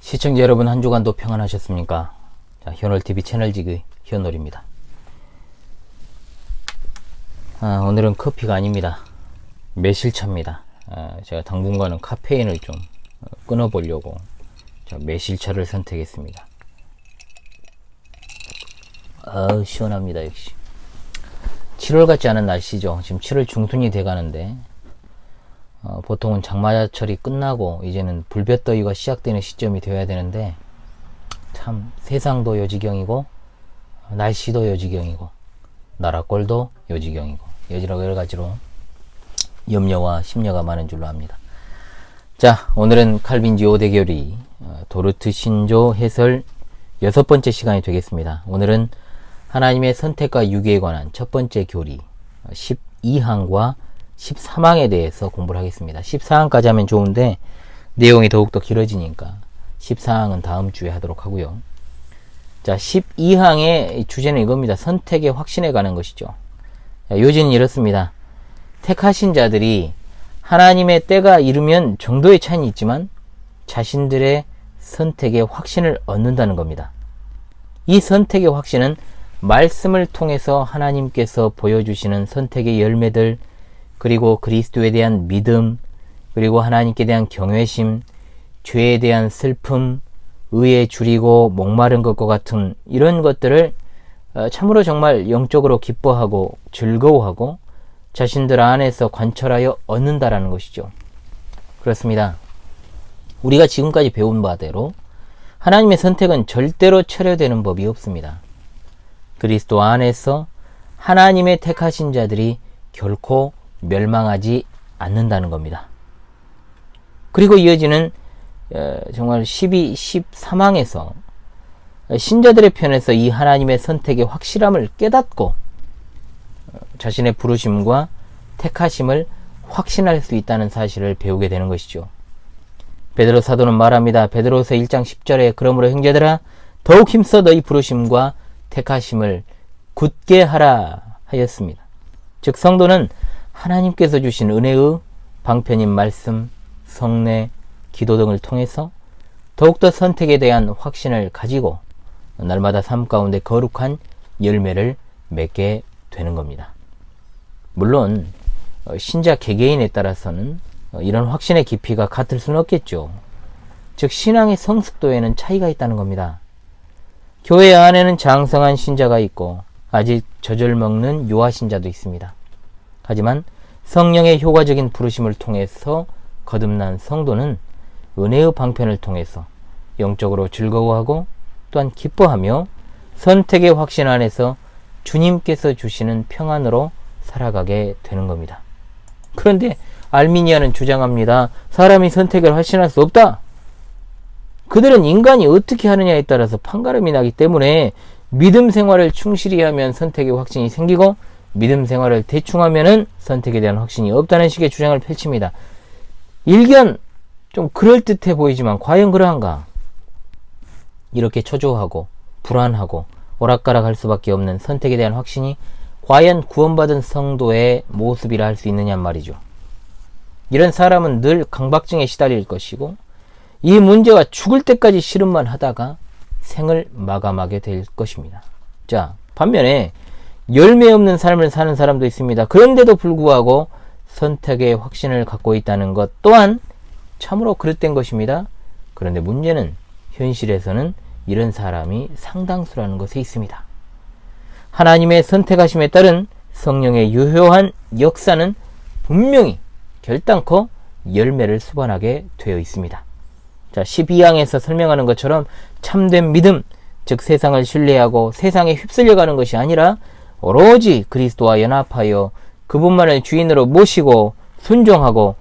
시청자 여러분, 한 주간도 평안하셨습니까? 자, 현월TV 채널지기 현월입니다. 오늘은 커피가 아닙니다. 매실차입니다. 제가 당분간은 카페인을 좀 끊어보려고 매실차를 선택했습니다. 시원합니다. 역시 7월 같지 않은 날씨죠. 지금 7월 중순이 돼가는데 보통은 장마철이 끝나고 이제는 불볕더위가 시작되는 시점이 되어야 되는데, 참 세상도 요지경이고 날씨도 요지경이고 나라 꼴도 요지경이고 여러 가지로 염려와 심려가 많은 줄로 압니다. 자, 오늘은 칼빈지 5대 교리 도르트 신조 해설 6번째 시간이 되겠습니다. 오늘은 하나님의 선택과 유기에 관한 첫 번째 교리 12항과 13항에 대해서 공부를 하겠습니다. 14항까지 하면 좋은데 내용이 더욱더 길어지니까 14항은 다음 주에 하도록 하고요. 자, 12항의 주제는 이겁니다. 선택의 확신에 관한 것이죠. 자, 요지는 이렇습니다. 택하신 자들이 하나님의 때가 이르면 정도의 차이는 있지만 자신들의 선택의 확신을 얻는다는 겁니다. 이 선택의 확신은 말씀을 통해서 하나님께서 보여주시는 선택의 열매들, 그리고 그리스도에 대한 믿음, 그리고 하나님께 대한 경외심, 죄에 대한 슬픔, 의에 줄이고 목마른 것과 같은 이런 것들을 참으로 정말 영적으로 기뻐하고 즐거워하고 자신들 안에서 관철하여 얻는다라는 것이죠. 그렇습니다. 우리가 지금까지 배운 바대로 하나님의 선택은 절대로 철회되는 법이 없습니다. 그리스도 안에서 하나님의 택하신 자들이 결코 멸망하지 않는다는 겁니다. 그리고 이어지는 정말 12, 13항에서 신자들의 편에서 이 하나님의 선택의 확실함을 깨닫고 자신의 부르심과 택하심을 확신할 수 있다는 사실을 배우게 되는 것이죠. 베드로 사도는 말합니다. 베드로서 1장 10절에 그러므로 형제들아 더욱 힘써 너희 부르심과 택하심을 굳게 하라 하였습니다. 즉 성도는 하나님께서 주신 은혜의 방편인 말씀, 성례, 기도 등을 통해서 더욱더 선택에 대한 확신을 가지고 날마다 삶 가운데 거룩한 열매를 맺게 되는 겁니다. 물론 신자 개개인에 따라서는 이런 확신의 깊이가 같을 수는 없겠죠. 즉 신앙의 성숙도에는 차이가 있다는 겁니다. 교회 안에는 장성한 신자가 있고 아직 젖을 먹는 유아 신자도 있습니다. 하지만 성령의 효과적인 부르심을 통해서 거듭난 성도는 은혜의 방편을 통해서 영적으로 즐거워하고 또한 기뻐하며 선택의 확신 안에서 주님께서 주시는 평안으로 살아가게 되는 겁니다. 그런데 알미니아는 주장합니다. 사람이 선택을 확신할 수 없다. 그들은 인간이 어떻게 하느냐에 따라서 판가름이 나기 때문에 믿음 생활을 충실히 하면 선택의 확신이 생기고 믿음 생활을 대충 하면은 선택에 대한 확신이 없다는 식의 주장을 펼칩니다. 일견 좀 그럴듯해 보이지만 과연 그러한가? 이렇게 초조하고 불안하고 오락가락할 수밖에 없는 선택에 대한 확신이 과연 구원받은 성도의 모습이라 할 수 있느냐 말이죠. 이런 사람은 늘 강박증에 시달릴 것이고 이 문제와 죽을 때까지 씨름만 하다가 생을 마감하게 될 것입니다. 자, 반면에 열매 없는 삶을 사는 사람도 있습니다. 그런데도 불구하고 선택의 확신을 갖고 있다는 것 또한 참으로 그릇된 것입니다. 그런데 문제는 현실에서는 이런 사람이 상당수라는 것에 있습니다. 하나님의 선택하심에 따른 성령의 유효한 역사는 분명히 결단코 열매를 수반하게 되어 있습니다. 자, 12항에서 설명하는 것처럼 참된 믿음, 즉 세상을 신뢰하고 세상에 휩쓸려가는 것이 아니라 오로지 그리스도와 연합하여 그분만을 주인으로 모시고 순종하고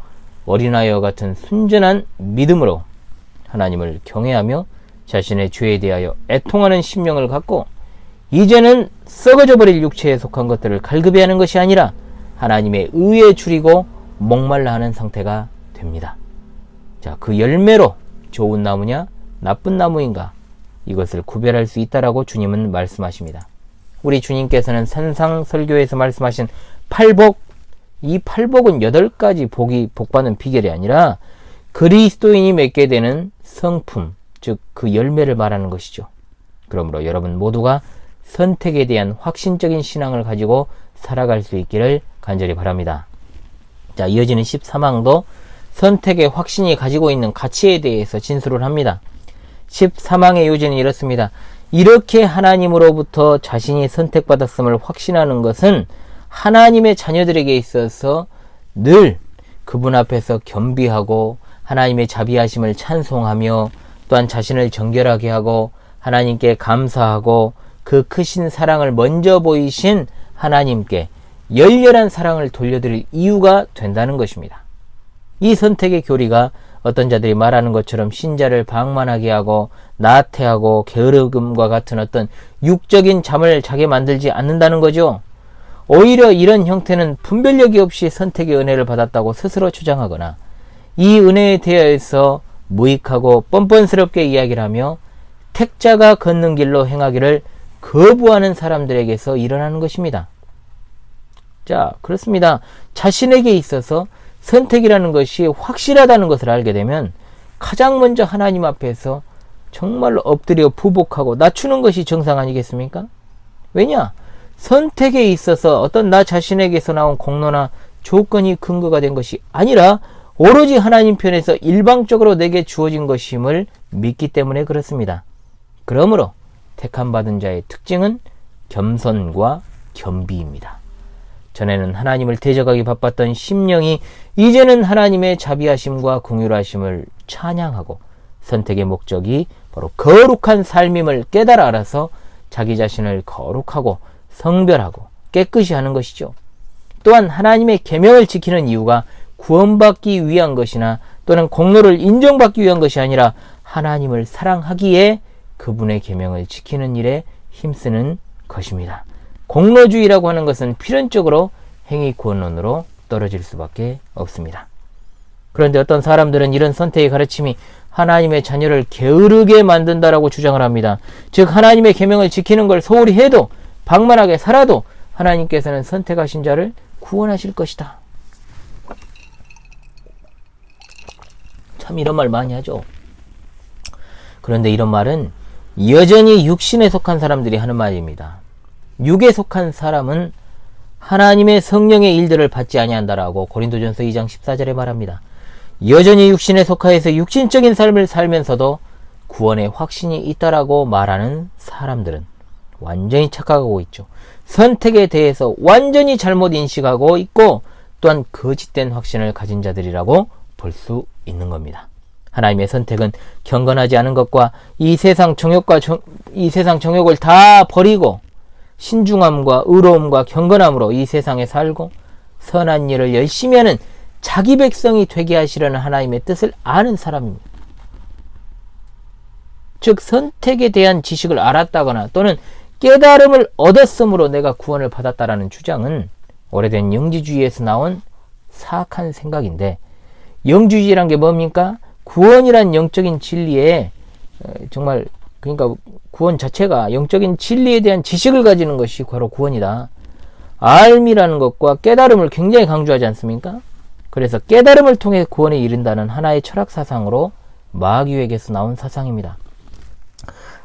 어린아이와 같은 순전한 믿음으로 하나님을 경외하며 자신의 죄에 대하여 애통하는 심령을 갖고 이제는 썩어져 버릴 육체에 속한 것들을 갈급해하는 것이 아니라 하나님의 의에 줄이고 목말라 하는 상태가 됩니다. 자, 그 열매로 좋은 나무냐 나쁜 나무인가 이것을 구별할 수 있다라고 주님은 말씀하십니다. 우리 주님께서는 산상설교에서 말씀하신 팔복, 이 팔복은 8가지 복이 복받는 비결이 아니라 그리스도인이 맺게 되는 성품, 즉 그 열매를 말하는 것이죠. 그러므로 여러분 모두가 선택에 대한 확신적인 신앙을 가지고 살아갈 수 있기를 간절히 바랍니다. 자, 이어지는 13항도 선택의 확신이 가지고 있는 가치에 대해서 진술을 합니다. 13항의 요지는 이렇습니다. 이렇게 하나님으로부터 자신이 선택받았음을 확신하는 것은 하나님의 자녀들에게 있어서 늘 그분 앞에서 겸비하고 하나님의 자비하심을 찬송하며 또한 자신을 정결하게 하고 하나님께 감사하고 그 크신 사랑을 먼저 보이신 하나님께 열렬한 사랑을 돌려드릴 이유가 된다는 것입니다. 이 선택의 교리가 어떤 자들이 말하는 것처럼 신자를 방만하게 하고 나태하고 게으름과 같은 어떤 육적인 잠을 자게 만들지 않는다는 거죠. 오히려 이런 형태는 분별력이 없이 선택의 은혜를 받았다고 스스로 주장하거나 이 은혜에 대해서 무익하고 뻔뻔스럽게 이야기를 하며 택자가 걷는 길로 행하기를 거부하는 사람들에게서 일어나는 것입니다. 자, 그렇습니다. 자신에게 있어서 선택이라는 것이 확실하다는 것을 알게 되면 가장 먼저 하나님 앞에서 정말로 엎드려 부복하고 낮추는 것이 정상 아니겠습니까? 왜냐? 선택에 있어서 어떤 나 자신에게서 나온 공로나 조건이 근거가 된 것이 아니라 오로지 하나님 편에서 일방적으로 내게 주어진 것임을 믿기 때문에 그렇습니다. 그러므로 택함받은 자의 특징은 겸손과 겸비입니다. 전에는 하나님을 대적하기 바빴던 심령이 이제는 하나님의 자비하심과 긍휼하심을 찬양하고 선택의 목적이 바로 거룩한 삶임을 깨달아 알아서 자기 자신을 거룩하고 성별하고 깨끗이 하는 것이죠. 또한 하나님의 계명을 지키는 이유가 구원받기 위한 것이나 또는 공로를 인정받기 위한 것이 아니라 하나님을 사랑하기에 그분의 계명을 지키는 일에 힘쓰는 것입니다. 공로주의라고 하는 것은 필연적으로 행위구원론으로 떨어질 수밖에 없습니다. 그런데 어떤 사람들은 이런 선택의 가르침이 하나님의 자녀를 게으르게 만든다라고 주장을 합니다. 즉 하나님의 계명을 지키는 걸 소홀히 해도 방만하게 살아도 하나님께서는 선택하신 자를 구원하실 것이다. 참 이런 말 많이 하죠. 그런데 이런 말은 여전히 육신에 속한 사람들이 하는 말입니다. 육에 속한 사람은 하나님의 성령의 일들을 받지 아니한다라고 고린도전서 2장 14절에 말합니다. 여전히 육신에 속하여서 육신적인 삶을 살면서도 구원의 확신이 있다라고 말하는 사람들은 완전히 착각하고 있죠. 선택에 대해서 완전히 잘못 인식하고 있고 또한 거짓된 확신을 가진 자들이라고 볼 수 있는 겁니다. 하나님의 선택은 경건하지 않은 것과 이 세상 정욕을 다 버리고 신중함과 의로움과 경건함으로 이 세상에 살고 선한 일을 열심히 하는 자기 백성이 되게 하시려는 하나님의 뜻을 아는 사람입니다. 즉 선택에 대한 지식을 알았다거나 또는 깨달음을 얻었으므로 내가 구원을 받았다라는 주장은 오래된 영지주의에서 나온 사악한 생각인데, 영주주의란 게 뭡니까? 구원이란 영적인 진리에 정말 그러니까 구원 자체가 영적인 진리에 대한 지식을 가지는 것이 바로 구원이다. 알미라는 것과 깨달음을 굉장히 강조하지 않습니까? 그래서 깨달음을 통해 구원에 이른다는 하나의 철학 사상으로 마귀에게서 나온 사상입니다.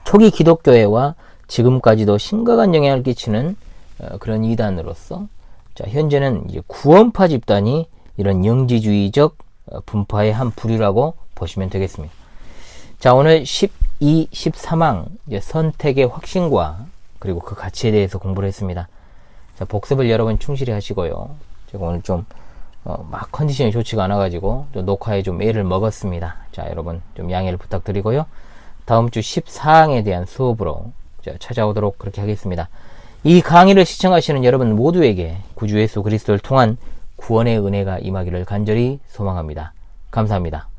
초기 기독교회와 지금까지도 심각한 영향을 끼치는 그런 이단으로서 현재는 이제 구원파 집단이 이런 영지주의적 분파의 한 부류라고 보시면 되겠습니다. 자, 오늘 12, 13항 선택의 확신과 그리고 그 가치에 대해서 공부를 했습니다. 자, 복습을 여러분 충실히 하시고요. 제가 오늘 좀 막 컨디션이 좋지가 않아가지고 좀 녹화에 좀 애를 먹었습니다. 자, 여러분 좀 양해를 부탁드리고요. 다음 주 14항에 대한 수업으로 찾아오도록 그렇게 하겠습니다. 이 강의를 시청하시는 여러분 모두에게 구주 예수 그리스도를 통한 구원의 은혜가 임하기를 간절히 소망합니다. 감사합니다.